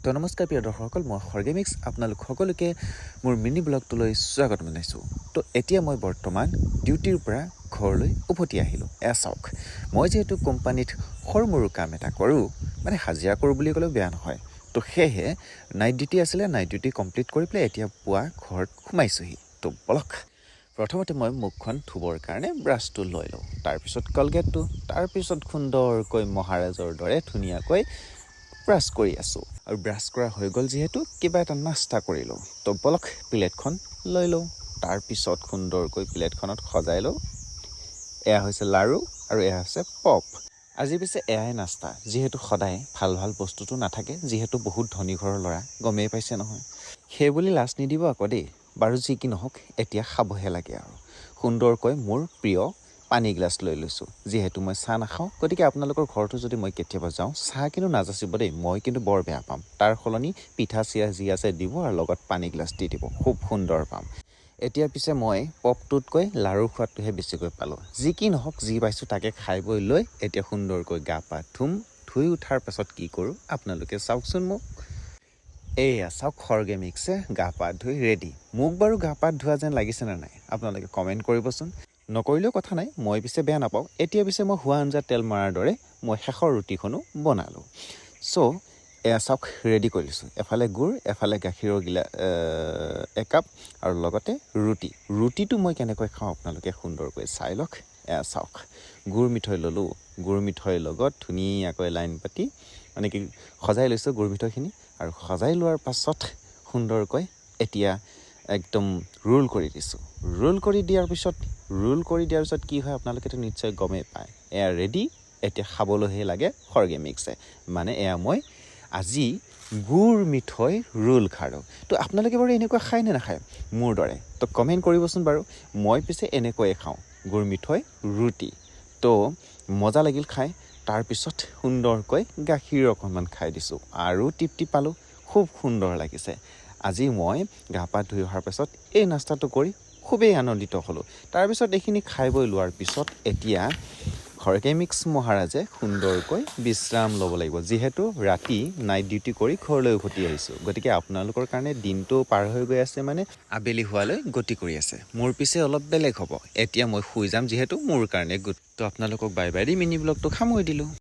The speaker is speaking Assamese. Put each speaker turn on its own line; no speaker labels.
তো নমস্কাৰ প্ৰিয় দৰ্শকসকল, মই খৰ্গেমিক্স আপোনালোক সকলোকে মোৰ মিনি ব্লগটোলৈ স্বাগত জনাইছোঁ। তো এতিয়া মই বৰ্তমান ডিউটিৰ পৰা ঘৰলৈ উভতি আহিলোঁ। এয়া চাওক, মই যিহেতু কোম্পানীত সৰু মৰু কাম এটা কৰোঁ, মানে হাজিৰা কৰোঁ বুলি ক'লেও বেয়া নহয়। তো সেয়েহে নাইট ডিউটি আছিলে, নাইট ডিউটি কমপ্লিট কৰি পেলাই এতিয়া পুৱা ঘৰত সোমাইছোঁহি। তো বলক, প্ৰথমতে মই মুখখন ধুবৰ কাৰণে ব্ৰাছটো লৈ লওঁ, তাৰপিছত কলগেটটো, তাৰপিছত সুন্দৰকৈ মহাৰাজৰ দৰে ধুনীয়াকৈ ব্ৰাছ কৰি আছোঁ। আৰু ব্ৰাছ কৰা হৈ গ'ল যিহেতু কিবা এটা নাস্তা কৰি লওঁ। তো বলক প্লেটখন লৈ লওঁ, তাৰপিছত সুন্দৰকৈ প্লেটখনত সজাই লওঁ। এয়া হৈছে লাৰু আৰু এয়া হৈছে পপ। আজি পিছে এয়াই নাস্তা, যিহেতু সদায় ভাল ভাল বস্তুটো নাথাকে, যিহেতু বহুত ধনী ঘৰৰ ল'ৰা, গমেই পাইছে নহয়। সেইবুলি লাজ নিদিব আকৌ দেই। বাৰু যি কি নহওক, এতিয়া খাবহে লাগে আৰু। সুন্দৰকৈ মোৰ প্ৰিয় পানী গিলাচ লৈ লৈছোঁ, যিহেতু মই চাহ নাখাওঁ। গতিকে আপোনালোকৰ ঘৰতো যদি মই কেতিয়াবা যাওঁ, চাহ কিন্তু নাযাচিব দেই, মই কিন্তু বৰ বেয়া পাম। তাৰ সলনি পিঠা চিৰা যি আছে দিব, আৰু লগত পানী গিলাচ দি দিব, খুব সুন্দৰ পাম। এতিয়া পিছে মই পপটোতকৈ লাৰুৰ সোৱাদটোহে বেছিকৈ পালোঁ। যি কি নহওক, যি পাইছোঁ তাকে খাই বৈ লৈ এতিয়া সুন্দৰকৈ গা পা ধুম। ধুই উঠাৰ পাছত কি কৰোঁ আপোনালোকে চাওকচোন মোক। এয়া চাওক, খৰ্গেমিক্সে গা পা ধুই ৰেডি। মোক বাৰু গা পা ধোৱা যেন লাগিছেনে নাই আপোনালোকে কমেণ্ট কৰিবচোন। নকৰিলেও কথা নাই, মই পিছে বেয়া নাপাওঁ। এতিয়া পিছে মই হোৱা আঞ্জা তেল মৰাৰ দৰে মই শেষৰ ৰুটিখনো বনালোঁ। চ' এয়া চাওক, ৰেডি কৰি লৈছোঁ। এফালে গুড়, এফালে গাখীৰৰ একাপ, আৰু লগতে ৰুটিটো মই কেনেকৈ খাওঁ আপোনালোকে সুন্দৰকৈ চাই লওক। এয়া চাওক, গুড় মিঠৈ ল'লোঁ, গুড় মিঠৈৰ লগত ধুনীয়াকৈ লাইন পাতি মানে কি সজাই লৈছোঁ গুড় মিঠৈখিনি। আৰু সজাই লোৱাৰ পাছত সুন্দৰকৈ এতিয়া একদম ৰোল কৰি দিছোঁ। ৰোল কৰি দিয়াৰ পিছত কি হয় আপোনালোকেতো নিশ্চয় গমেই পায়। এয়া ৰেডি, এতিয়া খাবলৈহে লাগে খৰ্গেমিক্সে। মানে এয়া মই আজি গুড় মিঠৈ ৰোল খালোঁ। তো আপোনালোকে বাৰু এনেকুৱা খায় নে নাখায় মোৰ দৰে? তো কমেণ্ট কৰিবচোন বাৰু। মই পিছে এনেকৈয়ে খাওঁ, গুড় মিঠৈ ৰুটি। তো মজা লাগিল খাই। তাৰপিছত সুন্দৰকৈ গাখীৰ অকণমান খাই দিছোঁ, আৰু তৃপ্তি পালোঁ, খুব সুন্দৰ লাগিছে। আজি মই গা পা ধুই অহাৰ পাছত এই নাস্তাটো কৰি খুবেই আনন্দিত হ'লোঁ। তাৰপিছত এইখিনি খাই বৈ লোৱাৰ পিছত এতিয়া খৰ্গেমিক্স মহাৰাজে সুন্দৰকৈ বিশ্ৰাম ল'ব লাগিব, যিহেতু ৰাতি নাইট ডিউটি কৰি ঘৰলৈ উভতি আহিছোঁ। গতিকে আপোনালোকৰ কাৰণে দিনটো পাৰ হৈ গৈ আছে, মানে আবেলি হোৱালৈ গতি কৰি আছে। মোৰ পিছে অলপ বেলেগ হ'ব, এতিয়া মই শুই যাম, যিহেতু মোৰ কাৰণে গুড। তো আপোনালোকক বাই বাই দি মিনি ব্লগটো সামৰি দিলোঁ।